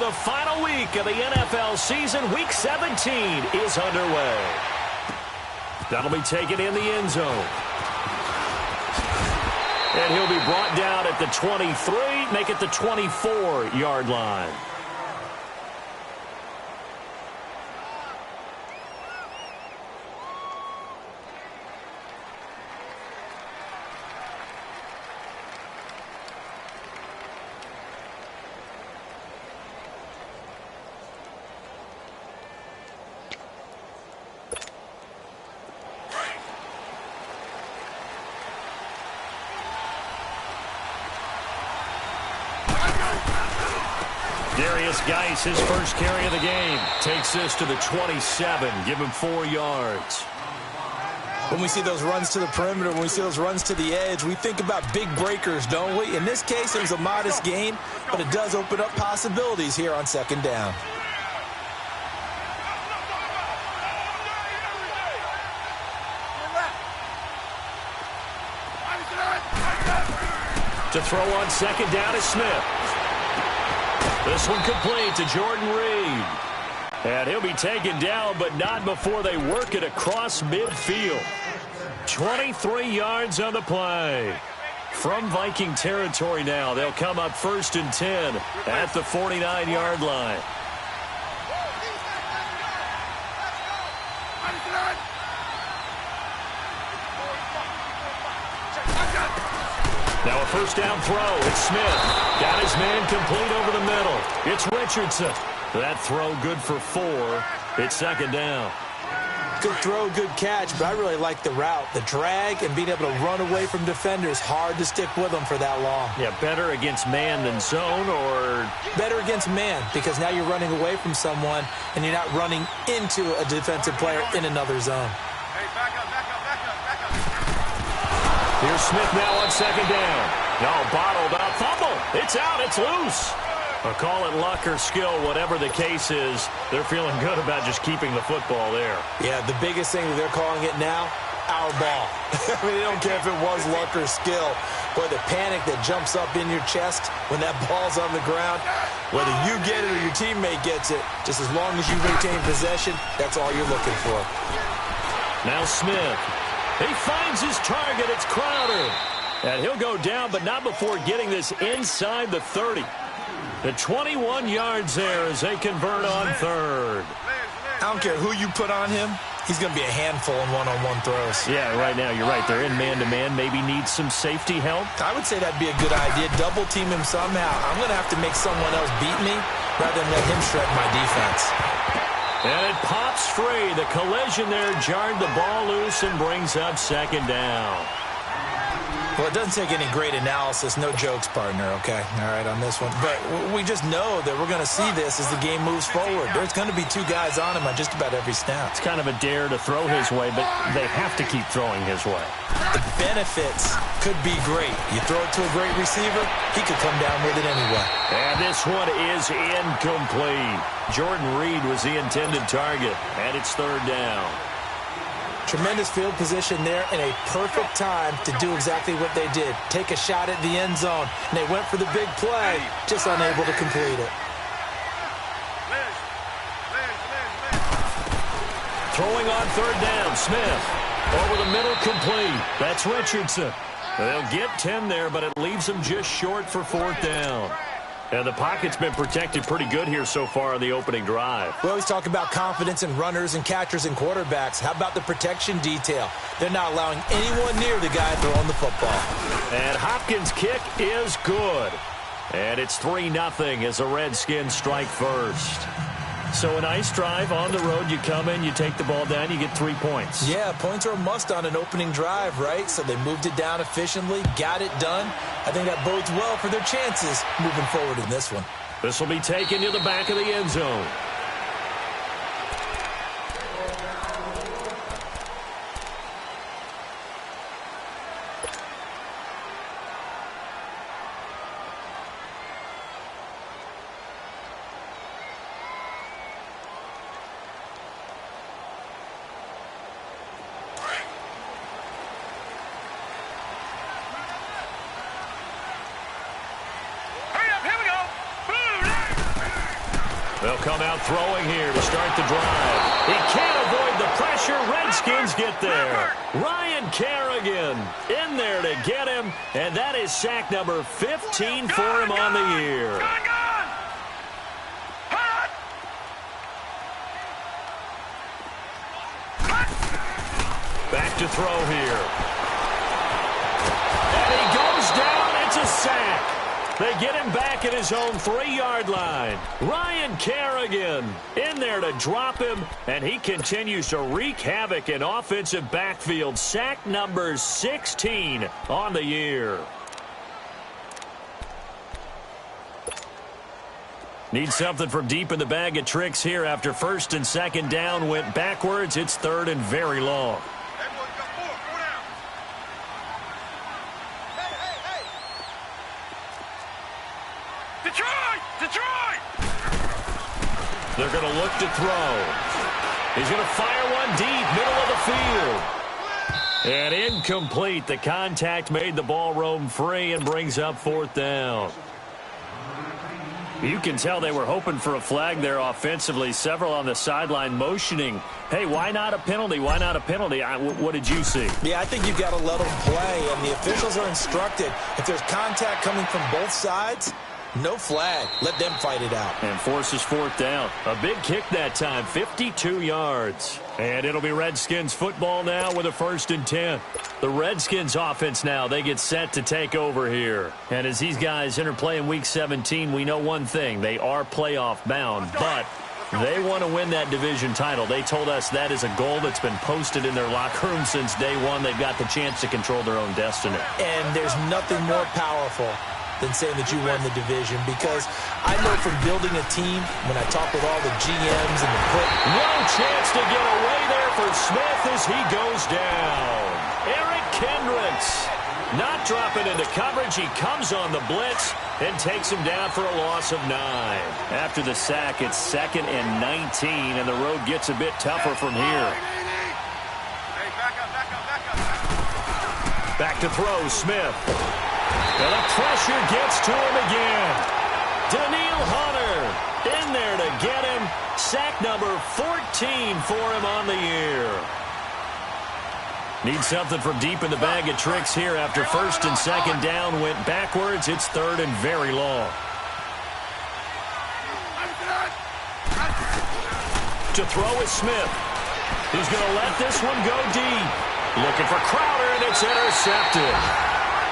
the final week of the NFL season. Week 17 is underway. That'll be taken in the end zone. And he'll be brought down at the 23, make it the 24-yard line. Geis, his first carry of the game, takes this to the 27. Give him 4 yards. When we see those runs to the perimeter, when we see those runs to the edge, we think about big breakers, don't we? In this case, it was a modest gain, but it does open up possibilities here on second down. To throw on second down is Smith. This one complete to Jordan Reed. And he'll be taken down, but not before they work it across midfield. 23 yards on the play. From Viking territory now, they'll come up 1st and 10 at the 49-yard line. Now a first down throw. It's Smith. Got his man complete over the middle. It's Richardson. That throw good for 4. It's second down. Good throw, good catch, but I really like the route. The drag and being able to run away from defenders. Hard to stick with them for that long. Yeah, better against man than zone, or? Better against man, because now you're running away from someone and you're not running into a defensive player in another zone. Hey, back up. Here's Smith now on second down. No, bottled up. Fumble. It's out. It's loose. Or call it luck or skill, whatever the case is. They're feeling good about just keeping the football there. Yeah, the biggest thing that they're calling it now, our ball. I mean, they don't care if it was luck or skill. Boy, the panic that jumps up in your chest when that ball's on the ground, whether you get it or your teammate gets it, just as long as you retain possession, that's all you're looking for. Now Smith. He finds his target. It's Crowder. And he'll go down, but not before getting this inside the 30. The 21 yards there as they convert on third. I don't care who you put on him. He's going to be a handful in one-on-one throws. Yeah, right now, you're right. They're in man-to-man. Maybe needs some safety help. I would say that'd be a good idea. Double-team him somehow. I'm going to have to make someone else beat me rather than let him shred my defense. And it pops free. The collision there jarred the ball loose and brings up second down. Well, it doesn't take any great analysis. No jokes, partner, okay? All right, on this one. But we just know that we're going to see this as the game moves forward. There's going to be 2 guys on him on just about every snap. It's kind of a dare to throw his way, but they have to keep throwing his way. The benefits could be great. You throw it to a great receiver, he could come down with it anyway. And this one is incomplete. Jordan Reed was the intended target, and it's third down. Tremendous field position there and a perfect time to do exactly what they did. Take a shot at the end zone. And they went for the big play, just unable to complete it. Throwing on third down, Smith. Over the middle, complete. That's Richardson. They'll get 10 there, but it leaves them just short for fourth down. And the pocket's been protected pretty good here so far on the opening drive. We always talk about confidence in runners and catchers and quarterbacks. How about the protection detail? They're not allowing anyone near the guy throwing the football. And Hopkins' kick is good. And it's 3-0 as the Redskins strike first. So a nice drive on the road. You come in, you take the ball down, you get 3 points. Yeah, points are a must on an opening drive, right? So they moved it down efficiently, got it done. I think that bodes well for their chances moving forward in this one. This will be taken to the back of the end zone. They'll come out throwing here to start the drive. He can't avoid the pressure. Redskins get there. Ryan Kerrigan in there to get him, and that is sack number 15 for him on the year. Back to throw here. And he goes down. It's a sack. They get him back at his own 3-yard line. Ryan Kerrigan in there to drop him, and he continues to wreak havoc in offensive backfield. Sack number 16 on the year. Need something from deep in the bag of tricks here after first and second down went backwards. It's third and very long. They're going to look to throw. He's going to fire one deep, middle of the field. And incomplete. The contact made the ball roam free and brings up fourth down. You can tell they were hoping for a flag there offensively. Several on the sideline motioning, hey, why not a penalty? Why not a penalty? What did you see? Yeah, I think you've got to let them play, and the officials are instructed. If there's contact coming from both sides, no flag. Let them fight it out. And forces fourth down. A big kick that time, 52 yards. And it'll be Redskins football now with a 1st and 10. The Redskins offense now, they get set to take over here. And as these guys interplay in Week 17, we know one thing. They are playoff bound, but they want to win that division title. They told us that is a goal that's been posted in their locker room since day one. They've got the chance to control their own destiny. And there's nothing more powerful than saying that you won the division, because I know from building a team, when I talk with all the GMs and the put. No chance to get away there for Smith as he goes down. Eric Kendricks not dropping into coverage. He comes on the blitz and takes him down for a loss of 9. After the sack, it's 2nd and 19, and the road gets a bit tougher from here. Back to throw, Smith. And the pressure gets to him again. Daniil Hunter in there to get him. Sack number 14 for him on the year. Need something from deep in the bag of tricks here after first and second down went backwards. It's 3rd and very long. To throw is Smith. He's going to let this one go deep. Looking for Crowder, and it's intercepted.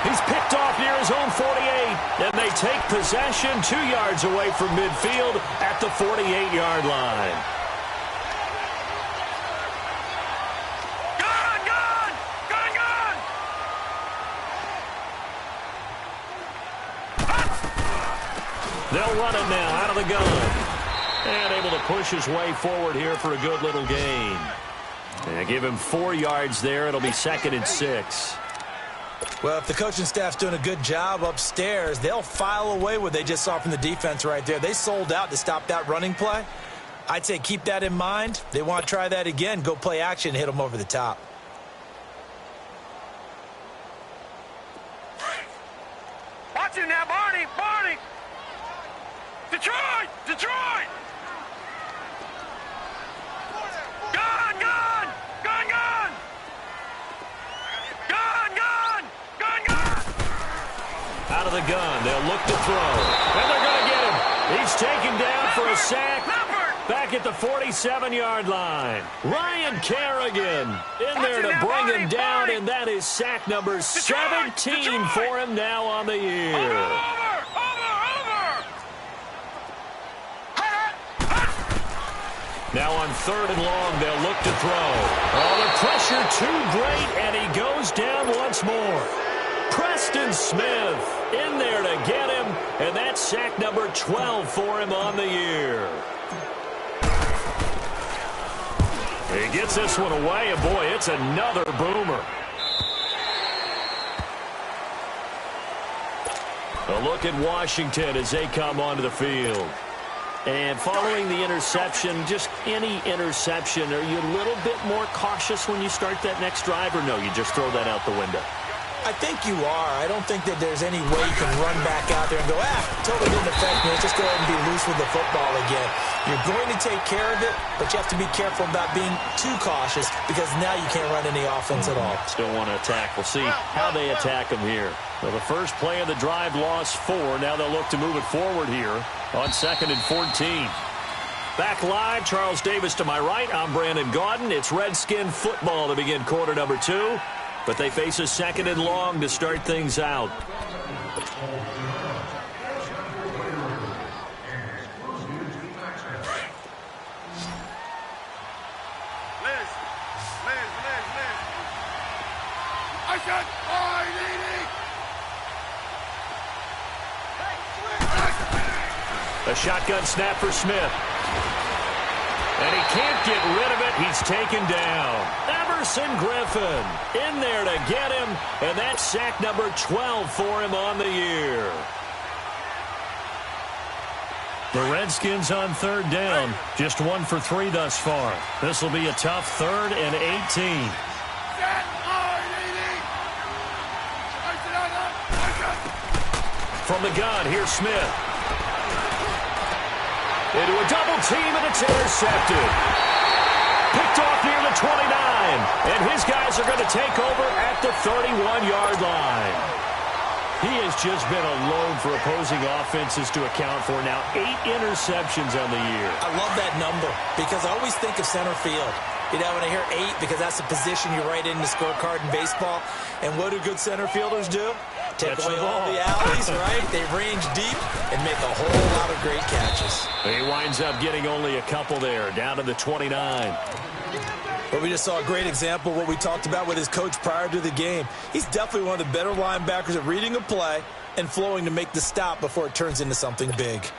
He's picked off near his own 48, and they take possession 2 yards away from midfield at the 48-yard line. They'll run it now out of the gun. And able to push his way forward here for a good little gain. And give him 4 yards there. It'll be 2nd and 6. Well, if the coaching staff's doing a good job upstairs, they'll file away what they just saw from the defense right there. They sold out to stop that running play. I'd say keep that in mind. They want to try that again. Go play action and hit them over the top. Watch him now, Barney! Barney! Detroit! Detroit! Gun! Gun! Gun! Gun! Gun! Gun! Gun! Gun! Out of the gun, they'll look to throw. And they're going to get him. He's taken down for a sack. Back at the 47-yard line. Ryan Kerrigan in there to bring him down, and that is sack number 17 for him now on the year. Now on 3rd and long, they'll look to throw. Oh, the pressure too great, and he goes down once more. Preston Smith in there to get him, and that's sack number 12 for him on the year. He gets this one away, and boy, it's another boomer. A look at Washington as they come onto the field. And following the interception, just any interception, are you a little bit more cautious when you start that next drive, or no, you just throw that out the window? I think you are. I don't think that there's any way you can run back out there and go, totally didn't affect me. Let's just go ahead and be loose with the football again. You're going to take care of it, but you have to be careful about being too cautious because now you can't run any offense at all. Still want to attack. We'll see how they attack them here. Well, the first play of the drive lost 4. Now they'll look to move it forward here on 2nd and 14. Back live, Charles Davis to my right. I'm Brandon Gaudin. It's Redskin football to begin quarter number 2. But they face a 2nd and long to start things out. Liz. I said, A shotgun snap for Smith. And he can't get rid of it. He's taken down. Emerson Griffin in there to get him. And that's sack number 12 for him on the year. The Redskins on 3rd down. Just 1 for 3 thus far. This will be a tough 3rd and 18. From the gun, here's Smith. Into a double team, and it's intercepted. Picked off near the 29, and his guys are going to take over at the 31-yard line. He has just been a load for opposing offenses to account for. Now 8 interceptions on the year. I love that number because I always think of center field. You know, when I hear 8, because that's the position you write in the scorecard in baseball. And what do good center fielders do? Take away all the alleys, right? They range deep and make a whole lot of great catches. He winds up getting only a couple there, down to the 29. But we just saw a great example of what we talked about with his coach prior to the game. He's definitely one of the better linebackers at reading a play and flowing to make the stop before it turns into something big.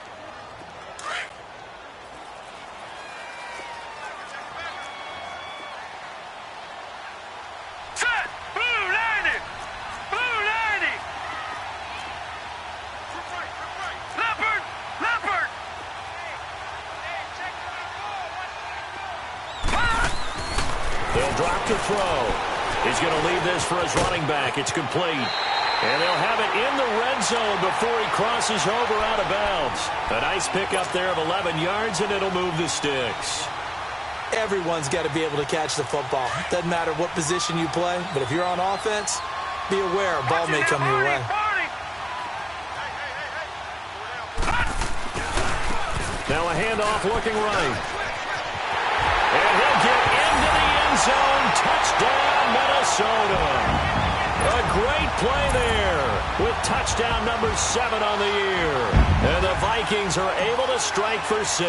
To throw. He's going to leave this for his running back. It's complete. And they'll have it in the red zone before he crosses over out of bounds. A nice pickup there of 11 yards, and it'll move the sticks. Everyone's got to be able to catch the football. Doesn't matter what position you play, but if you're on offense, be aware a ball may come your way. Now a handoff looking right. And he'll get into the end zone. Touchdown, Minnesota. A great play there with touchdown number 7 on the year. And the Vikings are able to strike for 6.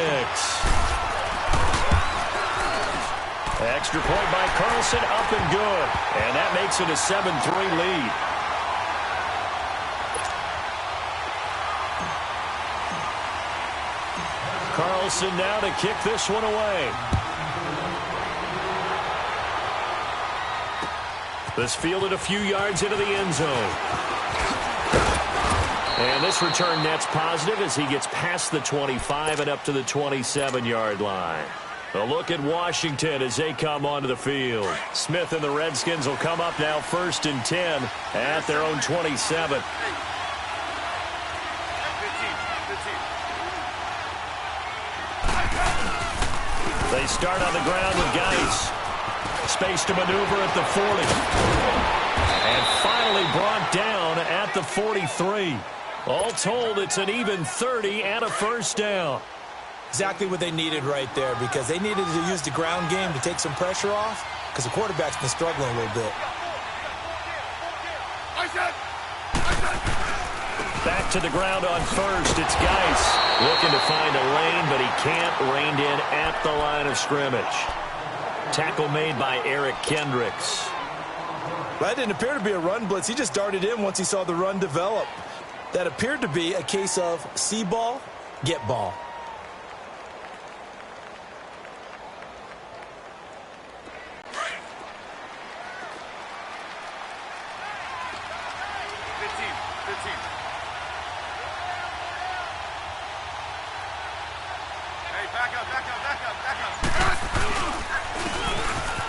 Extra point by Carlson, up and good. And that makes it a 7-3 lead. Carlson now to kick this one away. This fielded a few yards into the end zone. And this return net's positive as he gets past the 25 and up to the 27-yard line. A look at Washington as they come onto the field. Smith and the Redskins will come up now 1st and 10 at their own 27. They start on the ground with Geis. Space to maneuver at the 40. And finally brought down at the 43. All told, it's an even 30 and a first down. Exactly what they needed right there because they needed to use the ground game to take some pressure off because the quarterback's been struggling a little bit. Back to the ground on 1st. It's Geis looking to find a lane, but he can't. Reined in at the line of scrimmage. Tackle made by Eric Kendricks. That didn't appear to be a run blitz. He just darted in once he saw the run develop. That appeared to be a case of see ball, get ball.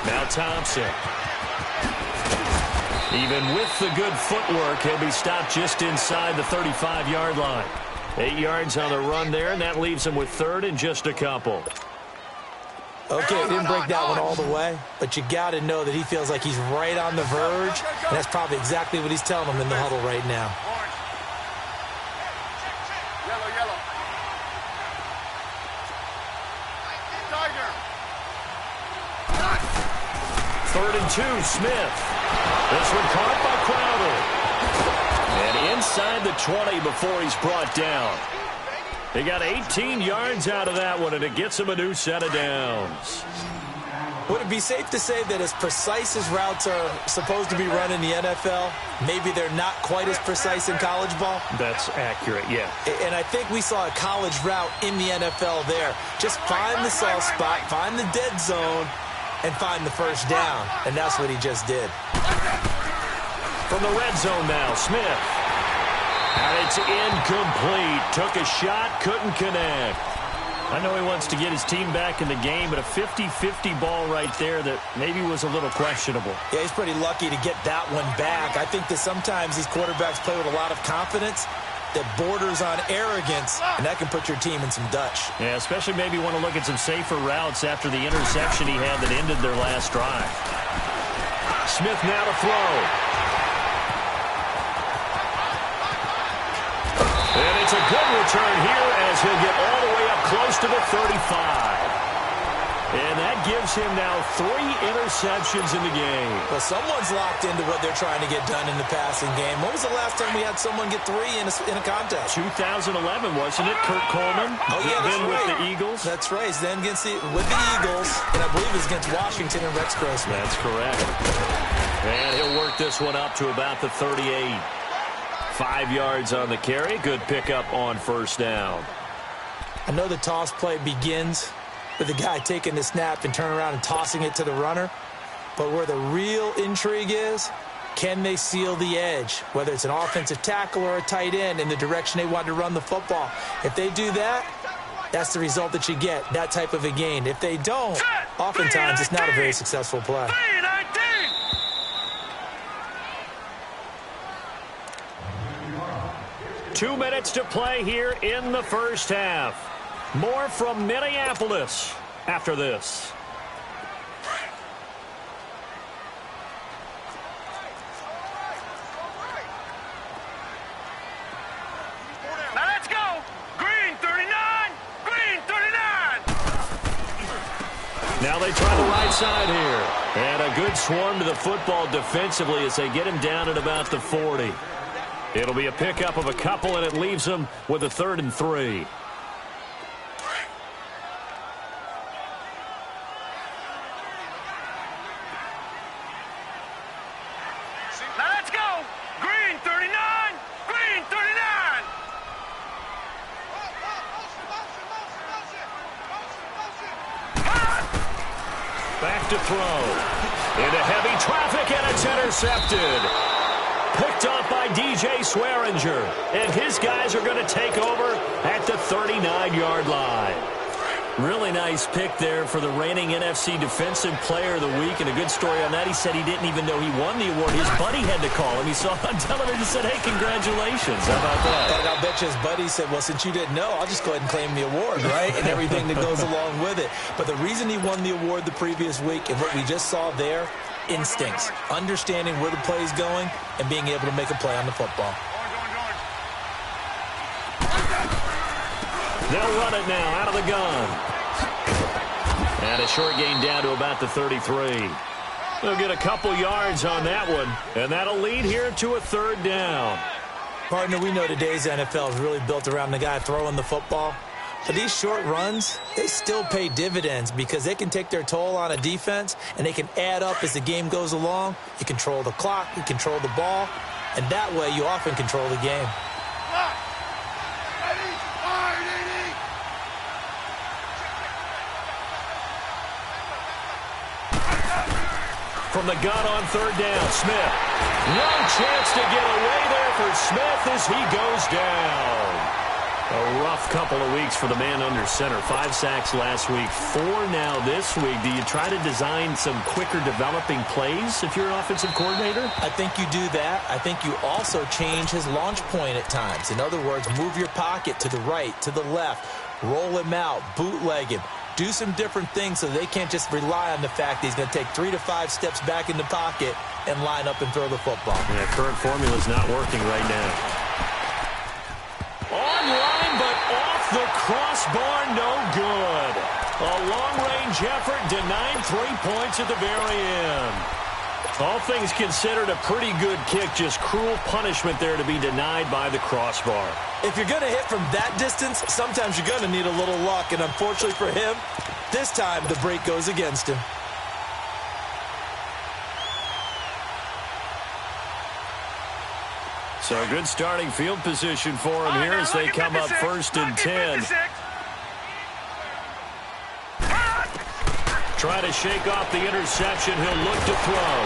Now Thompson. Even with the good footwork, he'll be stopped just inside the 35-yard line. 8 yards on the run there, and that leaves him with third and just a couple. Okay, didn't break that one all the way, but you got to know that he feels like he's right on the verge, and that's probably exactly what he's telling them in the huddle right now. Yellow, yellow. Tiger. 3rd and 2, Smith. This one caught by Crowder. And inside the 20 before he's brought down. They got 18 yards out of that one, and it gets him a new set of downs. Would it be safe to say that as precise as routes are supposed to be run in the NFL, maybe they're not quite as precise in college ball? That's accurate, yeah. And I think we saw a college route in the NFL there. Just find the soft spot, find the dead zone, and find the first down. And that's what he just did. From the red zone now, Smith. And it's incomplete. Took a shot, couldn't connect. I know he wants to get his team back in the game, but a 50-50 ball right there that maybe was a little questionable. Yeah, he's pretty lucky to get that one back. I think that sometimes these quarterbacks play with a lot of confidence that borders on arrogance, and that can put your team in some Dutch. Yeah, especially maybe want to look at some safer routes after the interception he had that ended their last drive. Smith now to throw. And it's a good return here as he'll get all the way up close to the 35. And that gives him now 3 interceptions in the game. Well, someone's locked into what they're trying to get done in the passing game. When was the last time we had someone get 3 in a contest? 2011, wasn't it? Kurt Coleman. Oh, yeah, that's then right. With the Eagles. That's right. Then with the Eagles, and I believe it's against Washington and Rex Grossman. That's correct. And he'll work this one up to about the 38. 5 yards on the carry. Good pickup on first down. I know the toss play begins with the guy taking the snap and turning around and tossing it to the runner. But where the real intrigue is, can they seal the edge? Whether it's an offensive tackle or a tight end in the direction they want to run the football. If they do that, that's the result that you get, that type of a gain. If they don't, oftentimes it's not a very successful play. 2 minutes to play here in the first half. More from Minneapolis after this. Now let's go. Green 39. Green 39. Now they try the right side here. And a good swarm to the football defensively as they get him down at about the 40. It'll be a pickup of a couple, and it leaves them with a 3rd and 3. Now let's go. Green 39. Green 39. Back to throw. Into heavy traffic, and it's intercepted. Picked off by DJ Swearinger. And his guys are going to take over at the 39-yard line. Really nice pick there for the reigning NFC Defensive Player of the Week. And a good story on that. He said he didn't even know he won the award. His buddy had to call him. He saw on television and said, hey, congratulations. How about that? And I'll bet you his buddy said, well, since you didn't know, I'll just go ahead and claim the award, right? And everything that goes along with it. But the reason he won the award the previous week and what we just saw there, instincts, understanding where the play is going, and being able to make a play on the football. They'll run it now out of the gun. And a short gain down to about the 33. They'll get a couple yards on that one, and that'll lead here to a 3rd down. Partner, we know today's NFL is really built around the guy throwing the football. But these short runs, they still pay dividends because they can take their toll on a defense, and they can add up as the game goes along. You control the clock, you control the ball, and that way you often control the game. From the gun on 3rd down, Smith. No chance to get away there for Smith as he goes down. A rough couple of weeks for the man under center. 5 sacks last week, 4 now this week. Do you try to design some quicker developing plays if you're an offensive coordinator? I think you do that. I think you also change his launch point at times. In other words, move your pocket to the right, to the left, roll him out, bootleg him. Do some different things so they can't just rely on the fact that he's going to take 3 to 5 steps back in the pocket and line up and throw the football. Yeah, current formula is not working right now. Online, but off the crossbar, no good. A long-range effort denied 3 points at the very end. All things considered, a pretty good kick, just cruel punishment there to be denied by the crossbar. If you're going to hit from that distance, sometimes you're going to need a little luck, and unfortunately for him, this time the break goes against him. So a good starting field position for him here as they come up 1st and 10. Try to shake off the interception. He'll look to throw.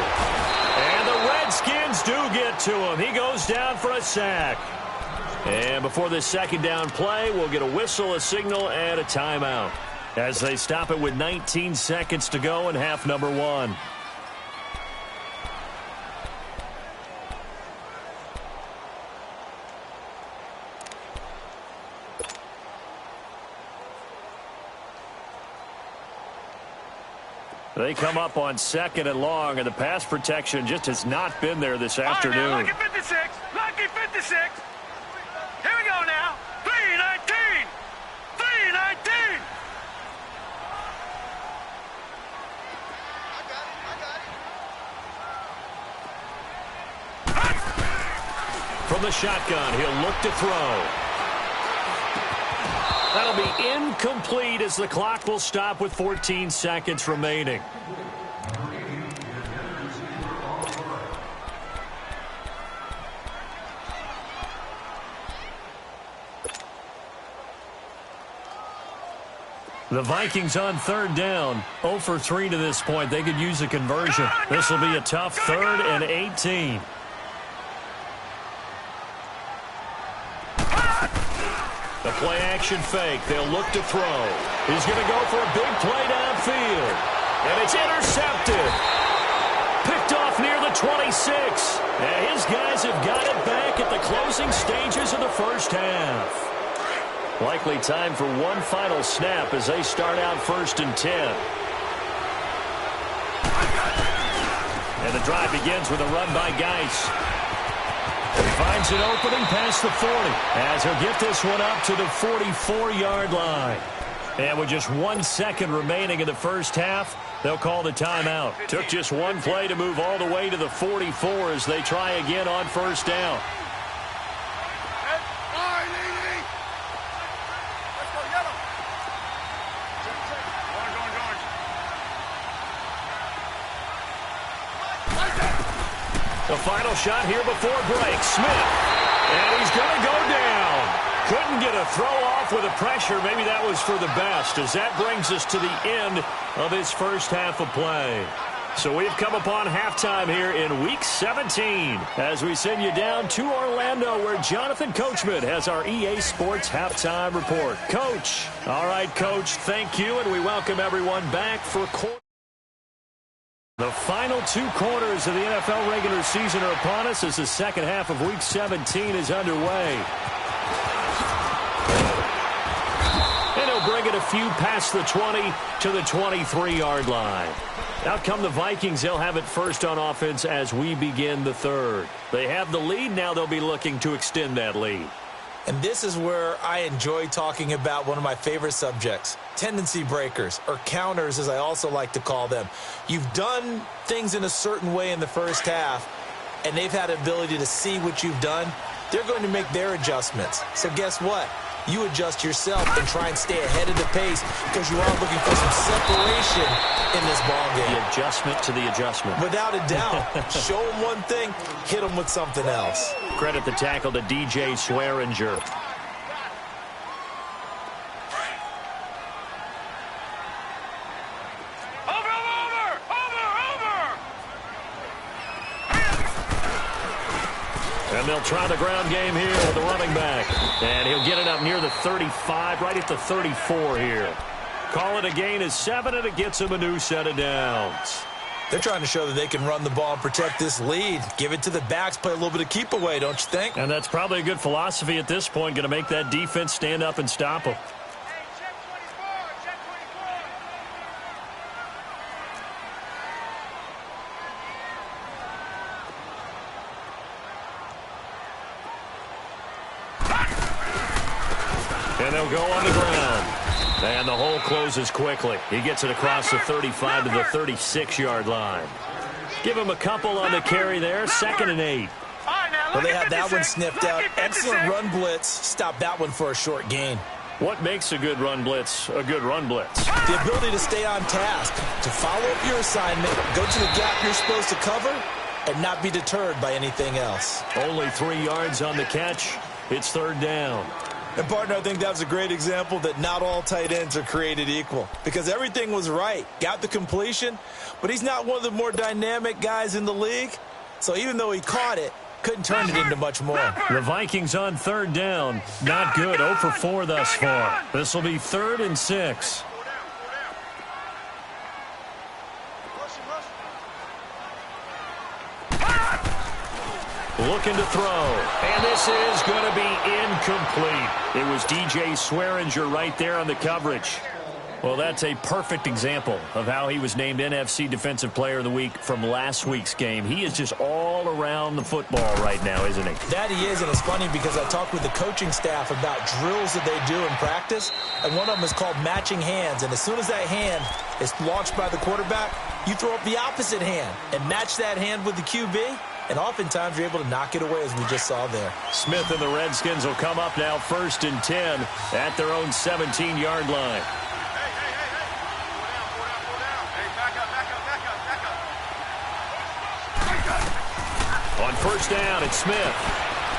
And the Redskins do get to him. He goes down for a sack. And before this second down play, we'll get a whistle, a signal, and a timeout as they stop it with 19 seconds to go in half number 1. They come up on 2nd and long, and the pass protection just has not been there this afternoon. Lucky 56. Lucky 56. Here we go now. 3-19. 3-19. From the shotgun, he'll look to throw. That'll be incomplete as the clock will stop with 14 seconds remaining. The Vikings on 3rd down, 0 for 3 to this point. They could use a conversion. This will be a tough 3rd and 18. The play-action fake. They'll look to throw. He's going to go for a big play downfield. And it's intercepted. Picked off near the 26. And his guys have got it back at the closing stages of the first half. Likely time for one final snap as they start out 1st and 10. And the drive begins with a run by Geis. He finds an opening past the 40 as he'll get this one up to the 44-yard line. And with just 1 second remaining in the first half, they'll call the timeout. Took just one play to move all the way to the 44 as they try again on 1st down. The final shot here before break. Smith. And he's going to go down. Couldn't get a throw off with the pressure. Maybe that was for the best as that brings us to the end of his first half of play. So we've come upon halftime here in Week 17 as we send you down to Orlando where Jonathan Coachman has our EA Sports Halftime Report. Coach. All right, Coach, thank you, and we welcome everyone back for quarter. The final 2 quarters of the NFL regular season are upon us as the second half of Week 17 is underway. And he'll bring it a few past the 20 to the 23-yard line. Out come the Vikings. They'll have it first on offense as we begin the 3rd. They have the lead. Now they'll be looking to extend that lead. And this is where I enjoy talking about one of my favorite subjects, tendency breakers, or counters as I also like to call them. You've done things in a certain way in the first half, and they've had the ability to see what you've done. They're going to make their adjustments. So guess what? You adjust yourself and try and stay ahead of the pace because you are looking for some separation in this ballgame. The adjustment to the adjustment. Without a doubt. Show them one thing, hit them with something else. Credit the tackle to DJ Swearinger. And they'll try the ground game here with the running back. And he'll get it up near the 35, right at the 34 here. Call it a gain of 7, and it gets him a new set of downs. They're trying to show that they can run the ball and protect this lead. Give it to the backs, play a little bit of keep away, don't you think? And that's probably a good philosophy at this point, going to make that defense stand up and stop them. And they'll go on the ground. And the hole closes quickly. He gets it across the 35 to the 36-yard line. Give him a couple on the carry there. 2nd and 8. Well, they have that one sniffed out. Excellent run blitz. Stop that one for a short gain. What makes a good run blitz a good run blitz? The ability to stay on task, to follow up your assignment, go to the gap you're supposed to cover, and not be deterred by anything else. Only 3 yards on the catch. It's 3rd down. And, partner, I think that was a great example that not all tight ends are created equal. Because everything was right. Got the completion, but he's not one of the more dynamic guys in the league. So even though he caught it, couldn't turn it into much more. The Vikings on 3rd down. Not good. 0 for 4 thus far. This will be 3rd and 6. Looking to throw. And this is going to be incomplete. It was DJ Swearinger right there on the coverage. Well, that's a perfect example of how he was named NFC Defensive Player of the Week from last week's game. He is just all around the football right now, isn't he? That he is, and it's funny because I talked with the coaching staff about drills that they do in practice, and one of them is called matching hands. And as soon as that hand is launched by the quarterback, you throw up the opposite hand and match that hand with the QB. And oftentimes you're able to knock it away, as we just saw there. Smith and the Redskins will come up now 1st and 10 at their own 17-yard line. On 1st down, it's Smith.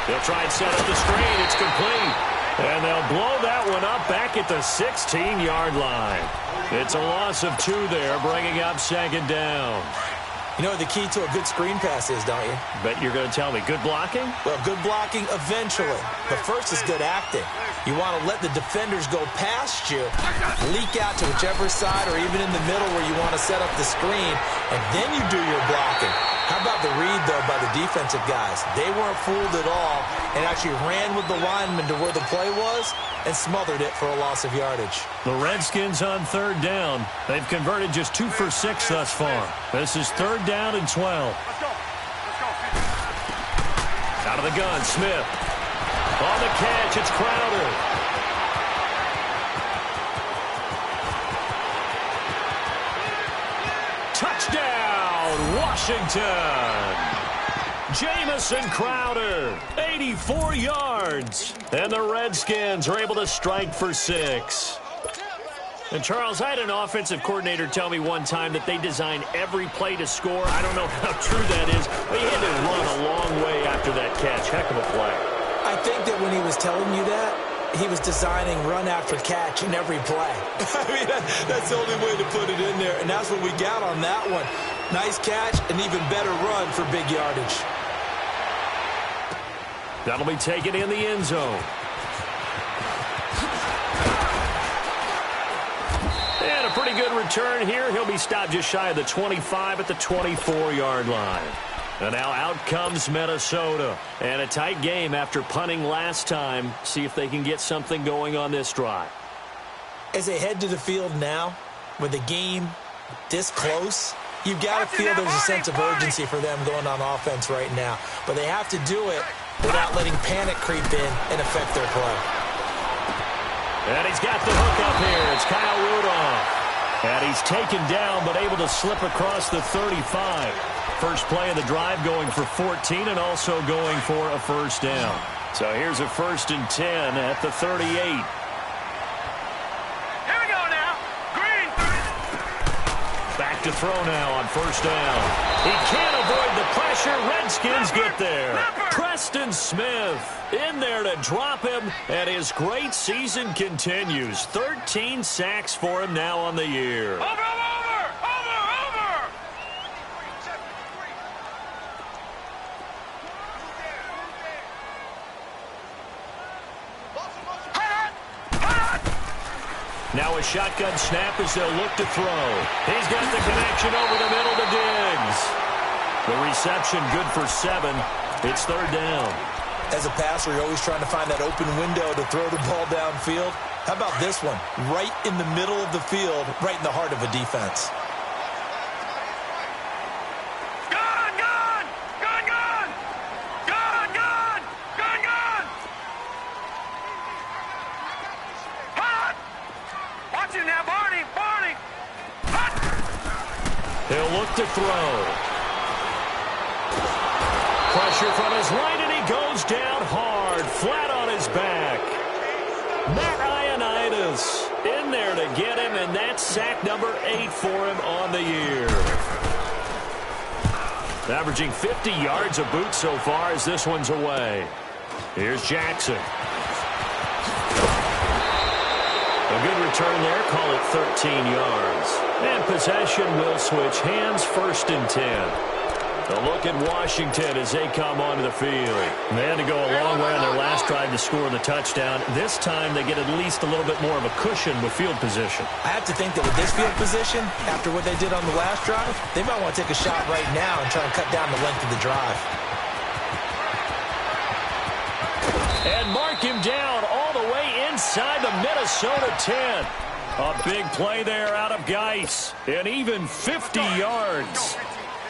They'll try and set up the screen. It's complete. And they'll blow that one up back at the 16-yard line. It's a loss of 2 there, bringing up 2nd down. You know what the key to a good screen pass is, don't you? Bet you're going to tell me. Good blocking? Well, good blocking eventually. But first is good acting. You want to let the defenders go past you, leak out to whichever side or even in the middle where you want to set up the screen, and then you do your blocking. How about the read, though, by the defensive guys? They weren't fooled at all and actually ran with the lineman to where the play was and smothered it for a loss of yardage. The Redskins on 3rd down. They've converted just 2 for 6 thus far. This is 3rd down and 12. Out of the gun, Smith. On the catch, it's Crowder. Touchdown, Washington. Jamison Crowder, 84 yards. And the Redskins are able to strike for 6. And, Charles, I had an offensive coordinator tell me one time that they design every play to score. I don't know how true that is, but he had to run a long way after that catch. Heck of a play. I think that when he was telling you that, he was designing run after catch in every play. I mean, that's the only way to put it in there, and that's what we got on that one. Nice catch, an even better run for big yardage. That'll be taken in the end zone. And a pretty good return here. He'll be stopped just shy of the 25 at the 24-yard line. And now out comes Minnesota. And a tight game after punting last time. See if they can get something going on this drive. As they head to the field now, with the game this close, you've got to feel there's a sense of urgency for them going on offense right now. But they have to do it without letting panic creep in and affect their play. And he's got the hook up here. It's Kyle Rudolph. And he's taken down but able to slip across the 35. First play of the drive going for 14 and also going for a 1st down. So here's a 1st and 10 at the 38. Here we go now. Green. Back to throw now on 1st down. He can't avoid the pressure. Redskins get there. Preston Smith in there to drop him, and his great season continues. 13 sacks for him now on the year. Over. Now a shotgun snap as they'll look to throw. He's got the connection over the middle to Diggs. The reception good for 7. It's third down. As a passer, you're always trying to find that open window to throw the ball downfield. How about this one? Right in the middle of the field, right in the heart of a defense. Gun, gun! Gun, gun! Gun, gun! Gun, gun! Hot! Watch it now, Barney! Barney! Hot! He'll look to throw. Pressure from his right, and he goes down hard, flat on his back. Matt Ioannidis in there to get him, and that's sack number 8 for him on the year. Averaging 50 yards a boot so far as this one's away. Here's Jackson. A good return there, call it 13 yards. And possession will switch hands, 1st and 10. A look at Washington as they come onto the field. They had to go a long way on their last drive to score the touchdown. This time they get at least a little bit more of a cushion with field position. I have to think that with this field position, after what they did on the last drive, they might want to take a shot right now and try and cut down the length of the drive. And mark him down all the way inside the Minnesota 10. A big play there out of Geis. And even 50 yards.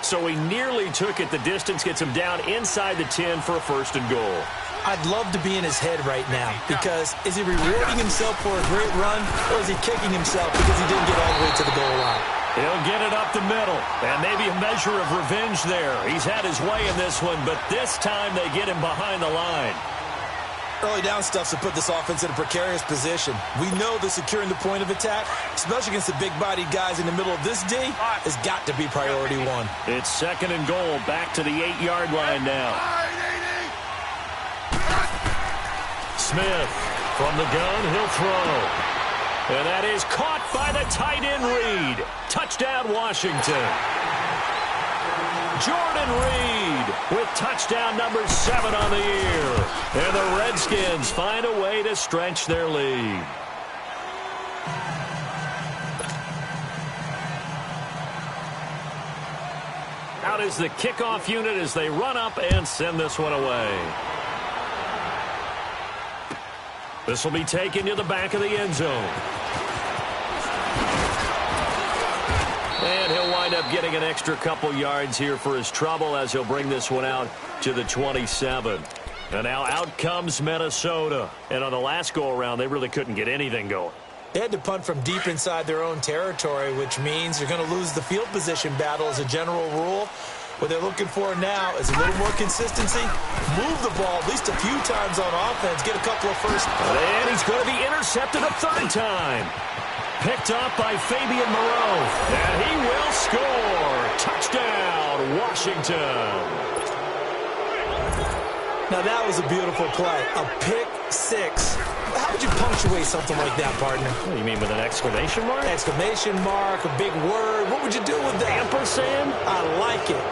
So he nearly took it the distance, gets him down inside the 10 for a 1st and goal. I'd love to be in his head right now because is he rewarding himself for a great run or is he kicking himself because he didn't get all the way to the goal line? He'll get it up the middle, and maybe a measure of revenge there. He's had his way in this one, but this time they get him behind the line. Early down stuff's to put this offense in a precarious position. We know that securing the point of attack, especially against the big-bodied guys in the middle of this D, has got to be priority 1. It's 2nd and goal, back to the 8-yard line now. Smith from the gun, he'll throw. And that is caught by the tight end Reed. Touchdown, Washington. Jordan Reed with touchdown number 7 on the year. And the Redskins find a way to stretch their lead. Out is the kickoff unit as they run up and send this one away. This will be taken to the back of the end zone. And he'll wind up getting an extra couple yards here for his trouble as he'll bring this one out to the 27. And now out comes Minnesota. And on the last go-around, they really couldn't get anything going. They had to punt from deep inside their own territory, which means you're going to lose the field position battle as a general rule. What they're looking for now is a little more consistency. Move the ball at least a few times on offense. Get a couple of first. And he's going to be intercepted a 3rd time. Picked up by Fabian Moreau. And he will score. Touchdown, Washington. Now that was a beautiful play. A pick 6. How would you punctuate something like that, partner? What do you mean, with an exclamation mark? Exclamation mark, a big word. What would you do with that? Ampersand? I like it.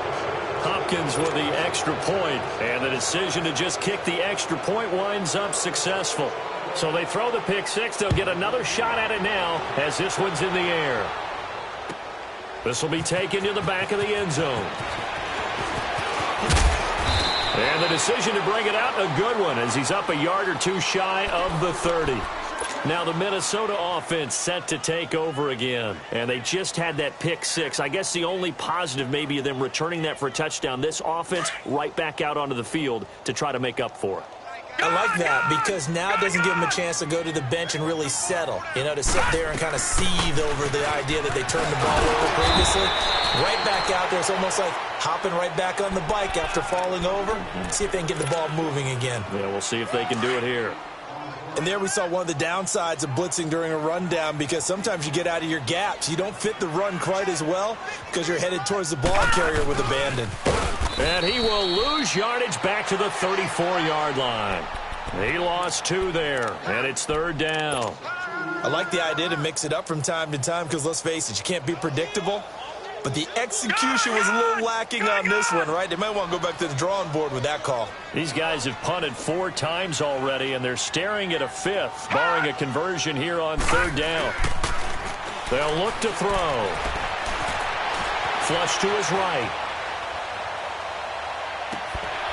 Hopkins with the extra point. And the decision to just kick the extra point winds up successful. So they throw the pick 6. They'll get another shot at it now as this one's in the air. This will be taken to the back of the end zone. And the decision to bring it out, a good one, as he's up a yard or 2 shy of the 30. Now the Minnesota offense set to take over again. And they just had that pick 6. I guess the only positive maybe of them returning that for a touchdown. This offense right back out onto the field to try to make up for it. I like that because now it doesn't give them a chance to go to the bench and really settle. You know, to sit there and kind of seethe over the idea that they turned the ball over previously. Right back out there. It's almost like hopping right back on the bike after falling over. See if they can get the ball moving again. Yeah, we'll see if they can do it here. And there we saw one of the downsides of blitzing during a rundown because sometimes you get out of your gaps. You don't fit the run quite as well because you're headed towards the ball carrier with abandon. And he will lose yardage back to the 34-yard line. He lost 2 there, and it's 3rd down. I like the idea to mix it up from time to time because, let's face it, you can't be predictable. but the execution was a little lacking on this one, right? They might want to go back to the drawing board with that call. These guys have punted 4 times already, and they're staring at a 5th, barring a conversion here on 3rd down. They'll look to throw. Flush to his right.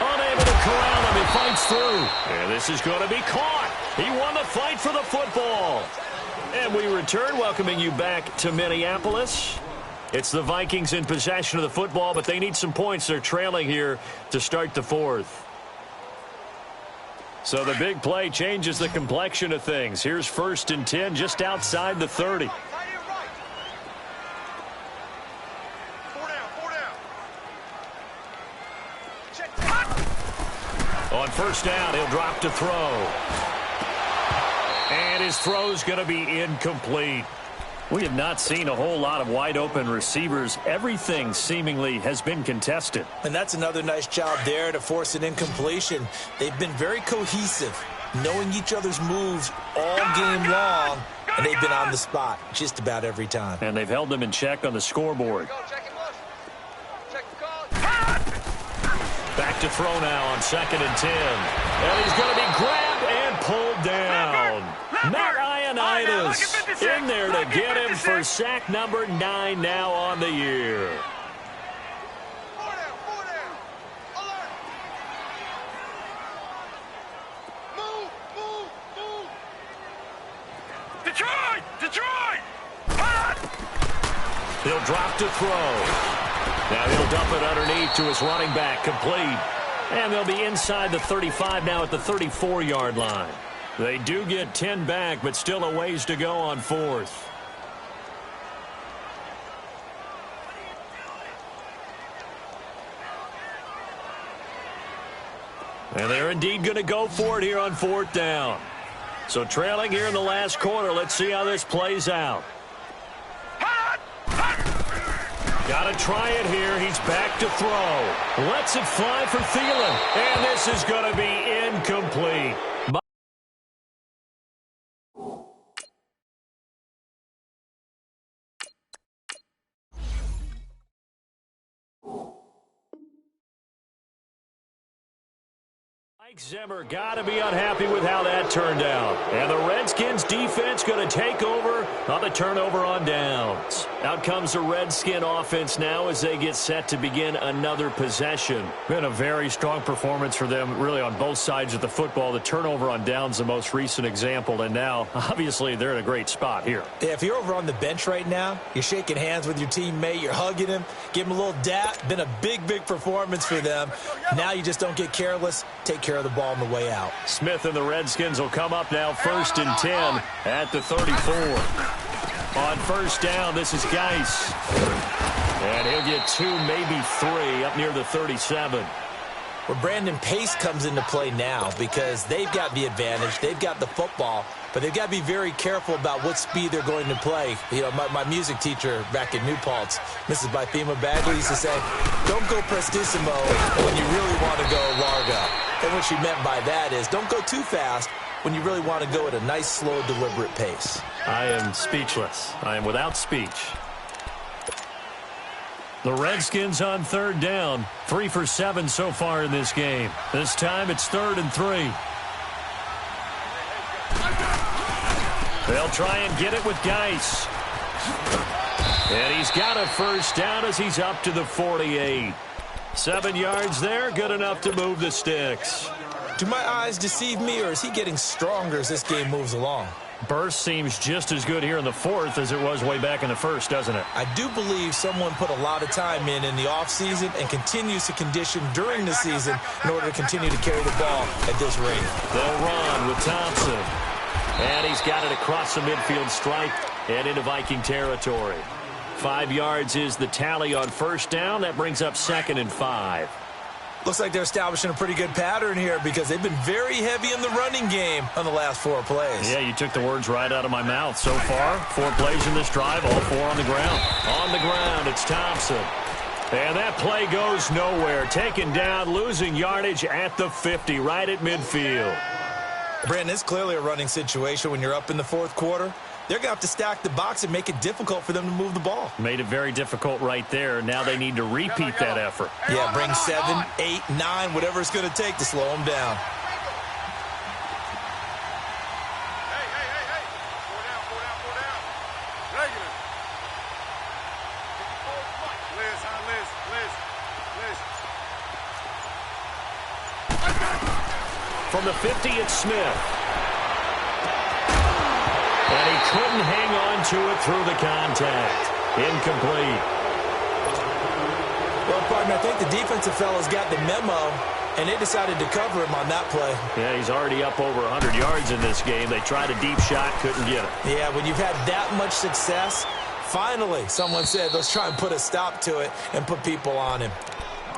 Unable to corral him. He fights through. And this is going to be caught. He won the fight for the football. And we return, welcoming you back to Minneapolis. It's the Vikings in possession of the football, but they need some points. They're trailing here to start the 4th. So the big play changes the complexion of things. Here's 1st and 10 just outside the 30. On 1st down, he'll drop to throw. And his throw's going to be incomplete. We have not seen a whole lot of wide-open receivers. Everything seemingly has been contested. And that's another nice job there to force an incompletion. They've been very cohesive, knowing each other's moves all game long, and they've been on the spot just about every time. And they've held them in check on the scoreboard. Back to throw now on 2nd and 10. And he's going to be grabbed and pulled down. Matt Ioannidis in there to get him for sack number 9 now on the year. Detroit! He'll drop to throw. Now he'll dump it underneath to his running back, complete. And they'll be inside the 35 now at the 34-yard line. They do get 10 back, but still a ways to go on 4th. And they're indeed going to go for it here on 4th down. So trailing here in the last quarter, let's see how this plays out. Got to try it here. He's back to throw. Lets it fly for Thielen. And this is going to be incomplete. Mike Zimmer got to be unhappy with how that turned out. And the Redskins defense going to take over on the turnover on downs. Out comes the Redskin offense now as they get set to begin another possession. Been a very strong performance for them really on both sides of the football. The turnover on downs the most recent example. And now, obviously, they're in a great spot here. Yeah, if you're over on the bench right now, you're shaking hands with your teammate, you're hugging him, give him a little dap. Been a big performance for them. Now you just don't get careless. Take care of the ball on the way out. Smith and the Redskins will come up now 1st and 10 at the 34. On 1st down, this is Geis. And he'll get 2, maybe 3 up near the 37. Well, Brandon, pace comes into play now because they've got the advantage. They've got the football, but they've got to be very careful about what speed they're going to play. You know, my music teacher back in New Paltz, Mrs. Bythema Bagley, used to say, don't go prestissimo when you really want to go largo. And what she meant by that is don't go too fast when you really want to go at a nice, slow, deliberate pace. I am speechless. I am without speech. The Redskins on 3rd down. 3 for 7 so far in this game. This time it's 3rd and 3. They'll try and get it with Geis. And he's got a 1st down as he's up to the 48. 7 yards there, good enough to move the sticks. Do my eyes deceive me, or is he getting stronger as this game moves along? Burst seems just as good here in the 4th as it was way back in the 1st, doesn't it? I do believe someone put a lot of time in the offseason and continues to condition during the season in order to continue to carry the ball at this rate. They'll run with Thompson. And he's got it across the midfield stripe and into Viking territory. 5 yards is the tally on 1st down. That brings up 2nd and 5. Looks like they're establishing a pretty good pattern here because they've been very heavy in the running game on the last 4 plays. Yeah, you took the words right out of my mouth. So far, 4 plays in this drive, all 4 on the ground. On the ground, it's Thompson. And that play goes nowhere. Taken down, losing yardage at the 50, right at midfield. Brandon, it's clearly a running situation when you're up in the 4th quarter. they're going to have to stack the box and make it difficult for them to move the ball. Made it very difficult right there. Now they need to repeat that effort. Yeah, bring 7, 8, 9, whatever it's going to take to slow them down. From the 50, it's Smith. And he couldn't hang on to it through the contact. Incomplete. Well, partner, I think the defensive fellas got the memo, and they decided to cover him on that play. Yeah, he's already up over 100 yards in this game. They tried a deep shot, couldn't get it. Yeah, when you've had that much success, finally, someone said, let's try and put a stop to it and put people on him.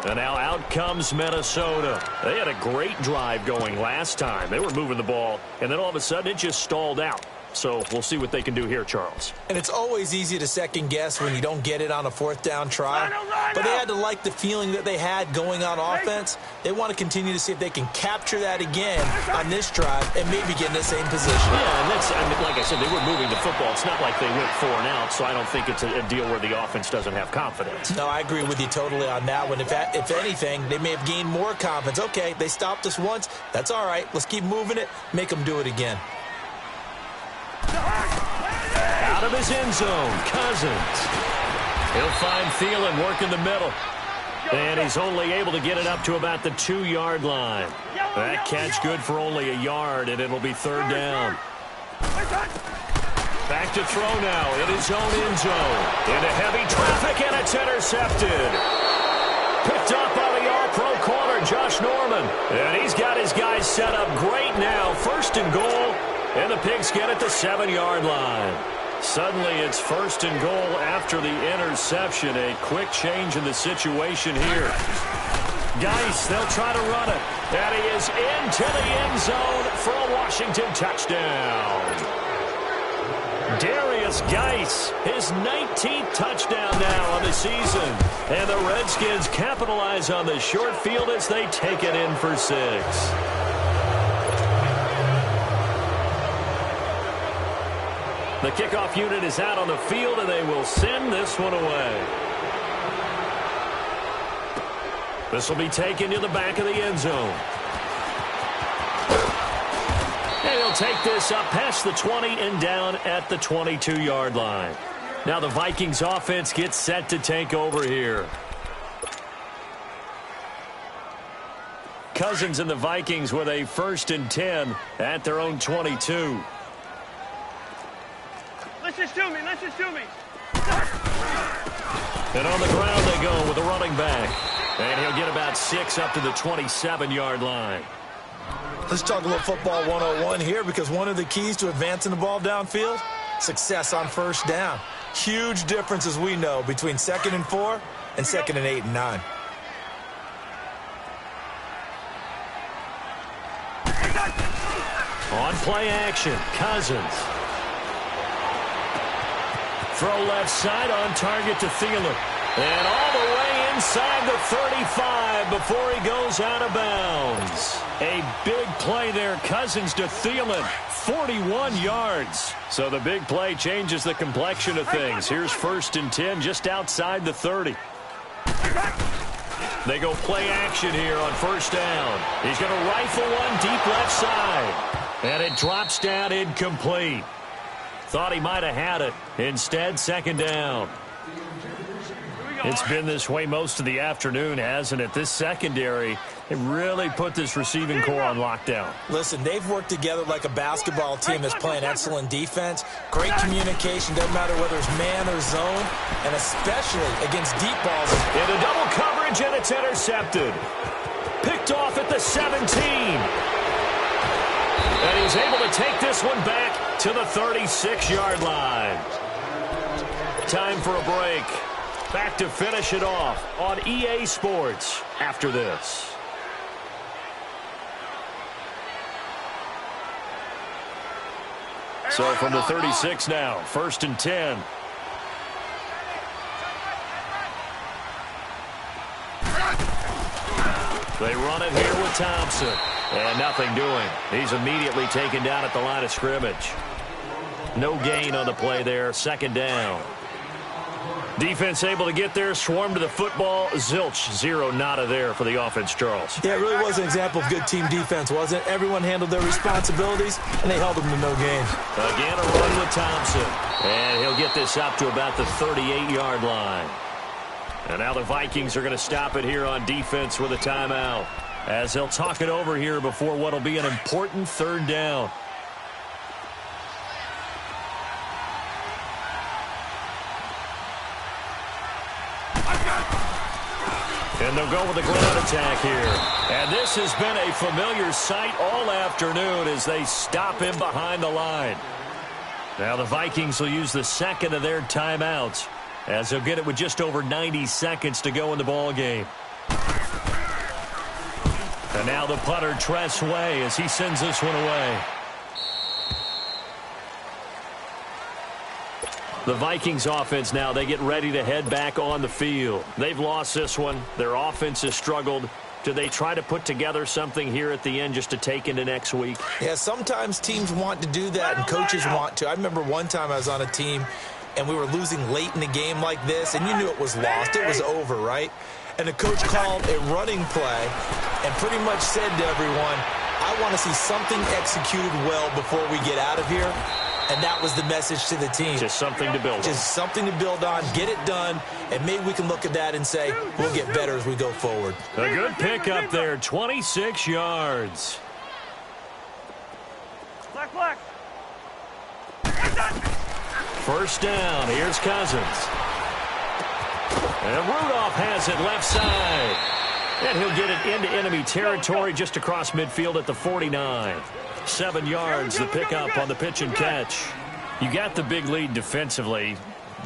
And now out comes Minnesota. They had a great drive going last time. They were moving the ball, and then all of a sudden it just stalled out. So we'll see what they can do here, Charles. And it's always easy to second guess when you don't get it on a fourth down try. But they had to like the feeling that they had going on offense. They want to continue to see if they can capture that again on this drive and maybe get in the same position. Yeah, and that's, I mean, like I said, they were moving the football. It's not like they went 4 and out, so I don't think it's a deal where the offense doesn't have confidence. No, I agree with you totally on that one. If anything, they may have gained more confidence. Okay, they stopped us once. That's all right. Let's keep moving it. Make them do it again. Out of his end zone, Cousins. He'll find Thielen working the middle. And he's only able to get it up to about the 2-yard line. That catch good for only a yard, and it'll be 3rd down. Back to throw now in his own end zone. Into heavy traffic, and it's intercepted. Picked up by the all-pro corner, Josh Norman. And he's got his guys set up great now. 1st and goal. And the Pigs get it to 7-yard line. Suddenly it's 1st and goal after the interception. A quick change in the situation here. Geis, they'll try to run it. And he is into the end zone for a Washington touchdown. Darius Geis, his 19th touchdown now on the season. And the Redskins capitalize on the short field as they take it in for 6. The kickoff unit is out on the field, and they will send this one away. This will be taken to the back of the end zone. And he'll take this up past the 20 and down at the 22-yard line. Now the Vikings offense gets set to take over here. Cousins and the Vikings with a 1st and 10 at their own 22. Listen to me. And on the ground they go with the running back. And he'll get about 6 up to the 27-yard line. Let's talk a little football 101 here, because one of the keys to advancing the ball downfield, success on 1st down. Huge difference, as we know, between 2nd and 4 and 2nd and 8 and 9. On play action, Cousins. Throw left side, on target to Thielen. And all the way inside the 35 before he goes out of bounds. A big play there, Cousins to Thielen, 41 yards. So the big play changes the complexion of things. Here's 1st and 10 just outside the 30. They go play action here on 1st down. He's going to rifle one deep left side. And it drops down incomplete. Thought he might have had it. Instead, 2nd down. It's been this way most of the afternoon, hasn't it? This secondary, it really put this receiving core on lockdown. Listen, they've worked together like a basketball team that's playing excellent defense. Great communication, doesn't matter whether it's man or zone, and especially against deep balls. Into double coverage, and it's intercepted. Picked off at the 17. And he's able to take this one back to the 36-yard line. Time for a break. Back to finish it off on EA Sports after this. So from the 36 now, 1st and 10. They run it here with Thompson. And nothing doing. He's immediately taken down at the line of scrimmage. No gain on the play there. Second down. Defense able to get there, swarm to the football. Zilch, zero nada there for the offense, Charles. Yeah, it really was an example of good team defense, wasn't it? Everyone handled their responsibilities, and they held them to no gain. Again, a run with Thompson. And he'll get this up to about the 38-yard line. And now the Vikings are going to stop it here on defense with a timeout, as they'll talk it over here before what will be an important third down. And they'll go with the ground attack here. And this has been a familiar sight all afternoon as they stop him behind the line. Now the Vikings will use the second of their timeouts, as they'll get it with just over 90 seconds to go in the ball game. And now the punter, Tress Way, as he sends this one away. The Vikings offense now, they get ready to head back on the field. They've lost this one. Their offense has struggled. Do they try to put together something here at the end just to take into next week? Yeah, sometimes teams want to do that and coaches want to. I remember one time I was on a team and we were losing late in the game like this, and you knew it was lost. It was over, right? And the coach called a running play and pretty much said to everyone, I want to see something executed well before we get out of here. And that was the message to the team. Just something to build on. Just something to build on, get it done, and maybe we can look at that and say, we'll get better as we go forward. A good pickup there, 26 yards. Black. First down, here's Cousins. And Rudolph has it left side. And he'll get it into enemy territory just across midfield at the 49. 7 yards, the pickup on the pitch and catch. You got the big lead defensively.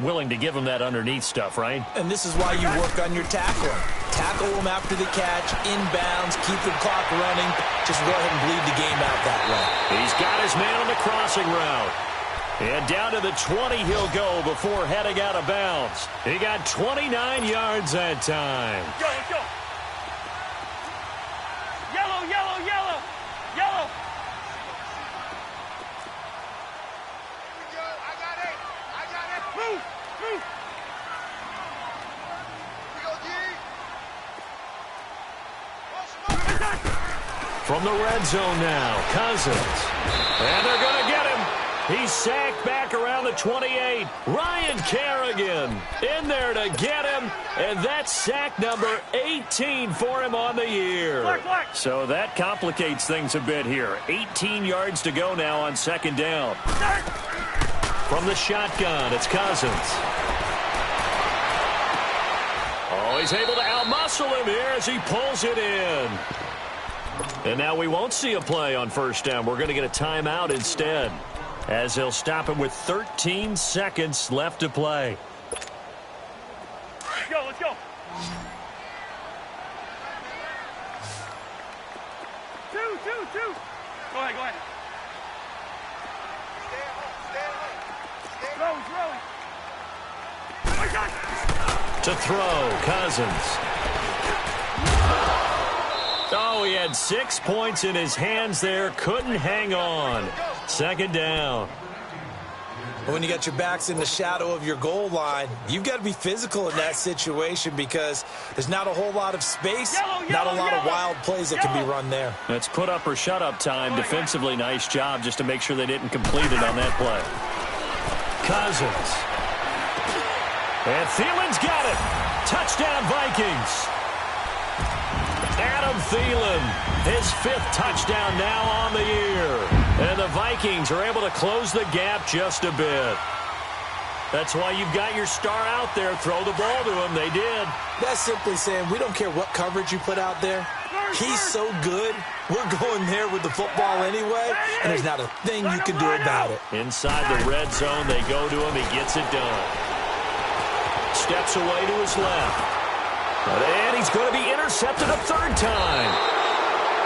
Willing to give them that underneath stuff, right? And this is why you work on your tackling. Tackle them after the catch, inbounds, keep the clock running. Just go ahead and bleed the game out that way. He's got his man on the crossing route. And down to the 20 he'll go before heading out of bounds. He got 29 yards that time. Let's go. Yellow. Move. From the red zone now, Cousins. And they're going to get him. He's sacked back around the 28. Ryan Kerrigan in there to get him. And that's sack number 18 for him on the year. Black. So that complicates things a bit here. 18 yards to go now on second down. From the shotgun, it's Cousins. Oh, he's able to outmuscle him here as he pulls it in. And now we won't see a play on first down. We're going to get a timeout instead, as they'll stop him with 13 seconds left to play. Let's go. Two. Go ahead. Throw. To throw, Cousins. Oh, he had 6 points in his hands there. Couldn't hang on. Second down. When you got your backs in the shadow of your goal line, you've got to be physical in that situation because there's not a whole lot of space, not a lot of wild plays that can be run there. That's put up or shut up time. Defensively, nice job just to make sure they didn't complete it on that play. Cousins. And Thielen's got it. Touchdown, Vikings. Adam Thielen, his 5th touchdown now on the year. And the Vikings are able to close the gap just a bit. That's why you've got your star out there. Throw the ball to him. They did. That's simply saying we don't care what coverage you put out there. He's so good. We're going there with the football anyway, and there's not a thing you can do about it. Inside the red zone, they go to him. He gets it done. Steps away to his left. And he's going to be intercepted a third time.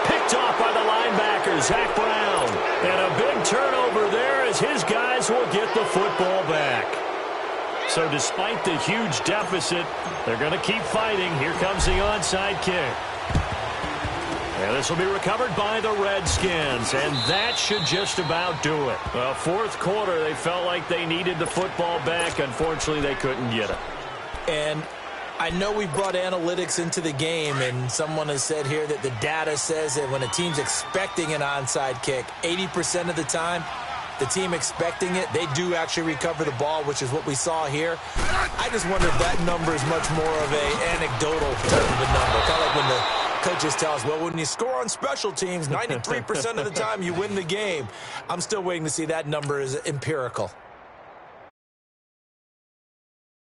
Picked off by the linebacker, Zach Brown. And a big turnover there as his guys will get the football back. So despite the huge deficit, they're going to keep fighting. Here comes the onside kick. And this will be recovered by the Redskins, and that should just about do it. Well, fourth quarter, they felt like they needed the football back. Unfortunately, they couldn't get it. And I know we brought analytics into the game, and someone has said here that the data says that when a team's expecting an onside kick, 80% of the time, the team expecting it, they do actually recover the ball, which is what we saw here. I just wonder if that number is much more of an anecdotal type of a number. Kind of like when the coaches tell us, well, when you score on special teams, 93% of the time you win the game. I'm still waiting to see that number is empirical.